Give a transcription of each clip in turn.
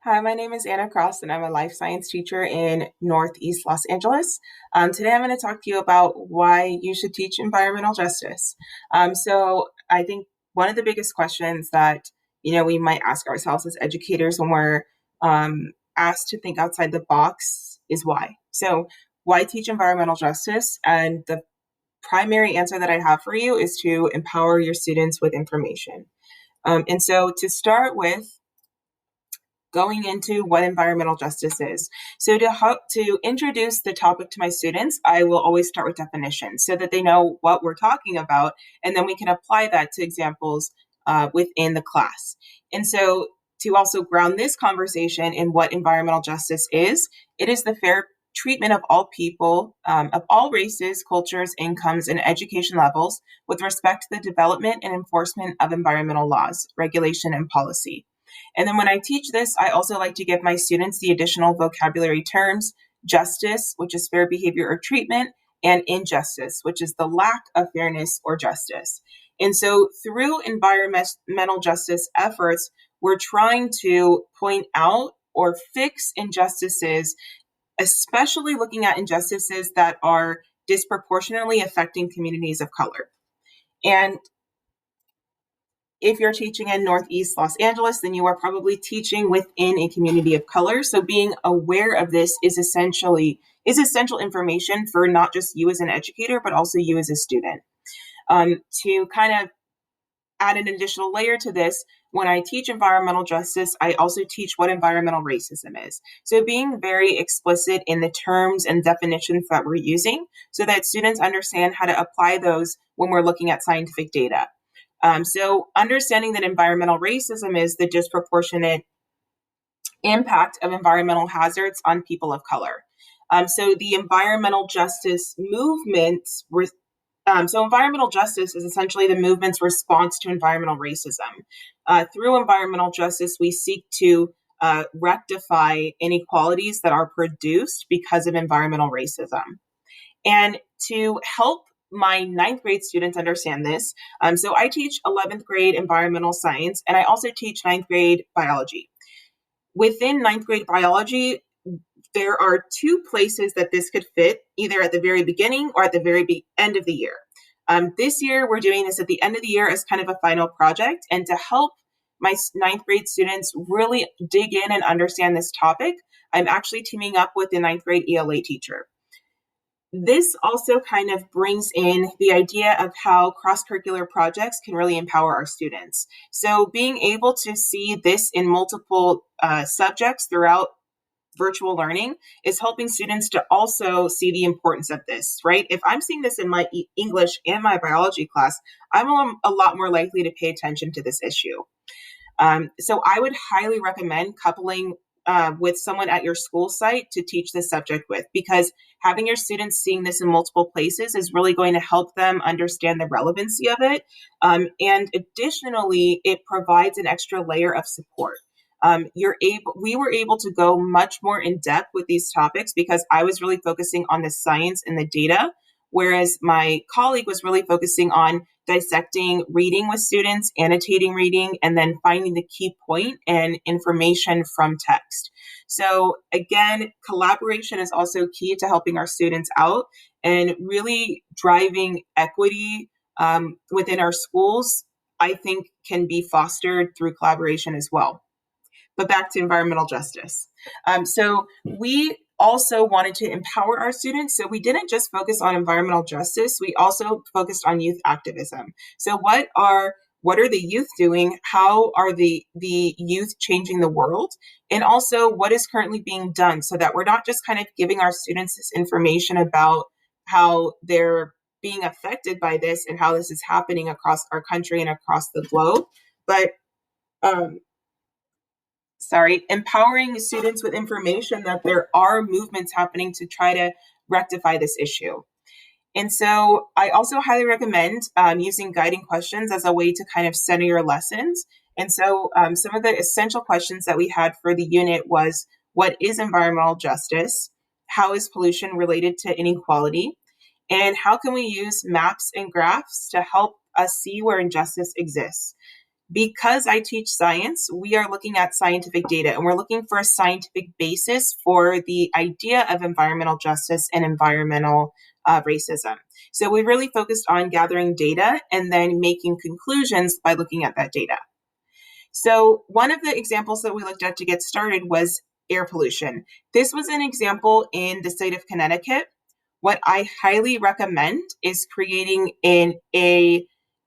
Hi, my name is Anna Cross, and I'm a life science teacher in Northeast Los Angeles. Today, I'm going to talk to you about why you should teach environmental justice. I think one of the biggest questions that we might ask ourselves as educators when we're asked to think outside the box is why. So, why teach environmental justice? And the primary answer that I have for you is to empower your students with information. To start with, going into what environmental justice is. So to introduce the topic to my students, I will always start with definitions so that they know what we're talking about, and then we can apply that to examples within the class. And so to also ground this conversation in what environmental justice is, it is the fair treatment of all people, of all races, cultures, incomes, and education levels with respect to the development and enforcement of environmental laws, regulation, and policy. And then when I teach this, I also like to give my students the additional vocabulary terms: justice, which is fair behavior or treatment, and injustice, which is the lack of fairness or justice. And so through environmental justice efforts, we're trying to point out or fix injustices, especially looking at injustices that are disproportionately affecting communities of color. And if you're teaching in Northeast Los Angeles, then you are probably teaching within a community of color. So being aware of this is essential information for not just you as an educator, but also you as a student. To kind of add an additional layer to this, when I teach environmental justice, I also teach what environmental racism is. So being very explicit in the terms and definitions that we're using so that students understand how to apply those when we're looking at scientific data. So understanding that environmental racism is the disproportionate impact of environmental hazards on people of color. So the environmental justice movement, environmental justice is essentially the movement's response to environmental racism. Through environmental justice, we seek to rectify inequalities that are produced because of environmental racism. And to help my ninth grade students understand this, so I teach 11th grade environmental science, and I also teach ninth grade biology. Within ninth grade biology, there are two places that this could fit, either at the very beginning or at the very end of the year. This year, we're doing this at the end of the year as kind of a final project. And to help my ninth grade students really dig in and understand this topic, I'm actually teaming up with the ninth grade ELA teacher. This also kind of brings in the idea of how cross-curricular projects can really empower our students. So being able to see this in multiple subjects throughout virtual learning is helping students to also see the importance of this, right? If I'm seeing this in my English and my biology class, I'm a lot more likely to pay attention to this issue. So I would highly recommend coupling with someone at your school site to teach this subject with, because having your students seeing this in multiple places is really going to help them understand the relevancy of it. And additionally, it provides an extra layer of support. We were able to go much more in depth with these topics because I was really focusing on the science and the data, whereas my colleague was really focusing on dissecting reading with students, annotating reading, and then finding the key point and information from text. So again, collaboration is also key to helping our students out and really driving equity within our schools, I think can be fostered through collaboration as well. But back to environmental justice. So we also wanted to empower our students. So we didn't just focus on environmental justice, we also focused on youth activism. So what are the youth doing? How are the youth changing the world? And also what is currently being done so that we're not just kind of giving our students this information about how they're being affected by this and how this is happening across our country and across the globe, but empowering students with information that there are movements happening to try to rectify this issue. And so I also highly recommend using guiding questions as a way to kind of center your lessons. And so some of the essential questions that we had for the unit was, what is environmental justice? How is pollution related to inequality? And how can we use maps and graphs to help us see where injustice exists? Because I teach science, we are looking at scientific data and we're looking for a scientific basis for the idea of environmental justice and environmental racism. So we really focused on gathering data and then making conclusions by looking at that data. So one of the examples that we looked at to get started was air pollution. This was an example in the state of Connecticut. What I highly recommend is creating a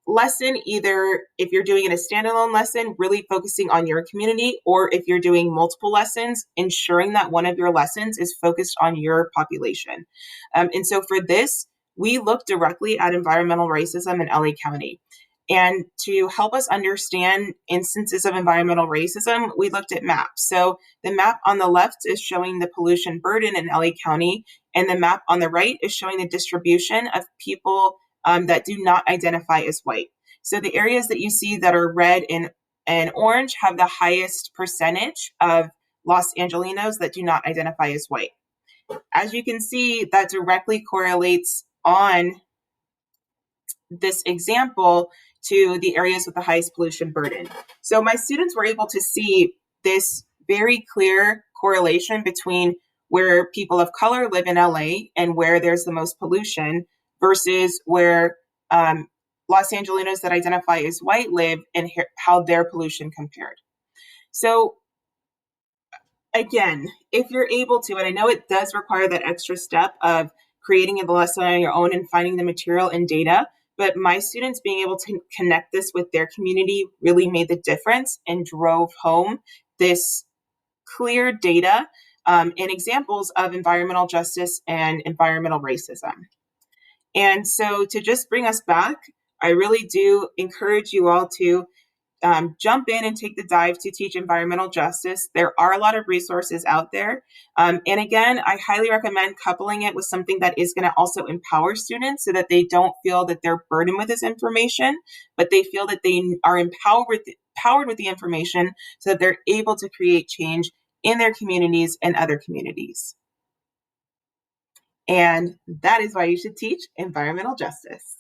lesson, either if you're doing it a standalone lesson, really focusing on your community, or if you're doing multiple lessons, ensuring that one of your lessons is focused on your population. And so for this, we look directly at environmental racism in LA County. And to help us understand instances of environmental racism, we looked at maps. So the map on the left is showing the pollution burden in LA County, and the map on the right is showing the distribution of people that do not identify as white. So the areas that you see that are red and orange have the highest percentage of Los Angelinos that do not identify as white. As you can see, that directly correlates on this example to the areas with the highest pollution burden. So my students were able to see this very clear correlation between where people of color live in LA and where there's the most pollution versus where Los Angelinos that identify as white live and how their pollution compared. So again, if you're able to, and I know it does require that extra step of creating the lesson on your own and finding the material and data, but my students being able to connect this with their community really made the difference and drove home this clear data and examples of environmental justice and environmental racism. And so to just bring us back, I really do encourage you all to jump in and take the dive to teach environmental justice. There are a lot of resources out there. And again, I highly recommend coupling it with something that is going to also empower students so that they don't feel that they're burdened with this information, but they feel that they are empowered with the information so that they're able to create change in their communities and other communities. And that is why you should teach environmental justice.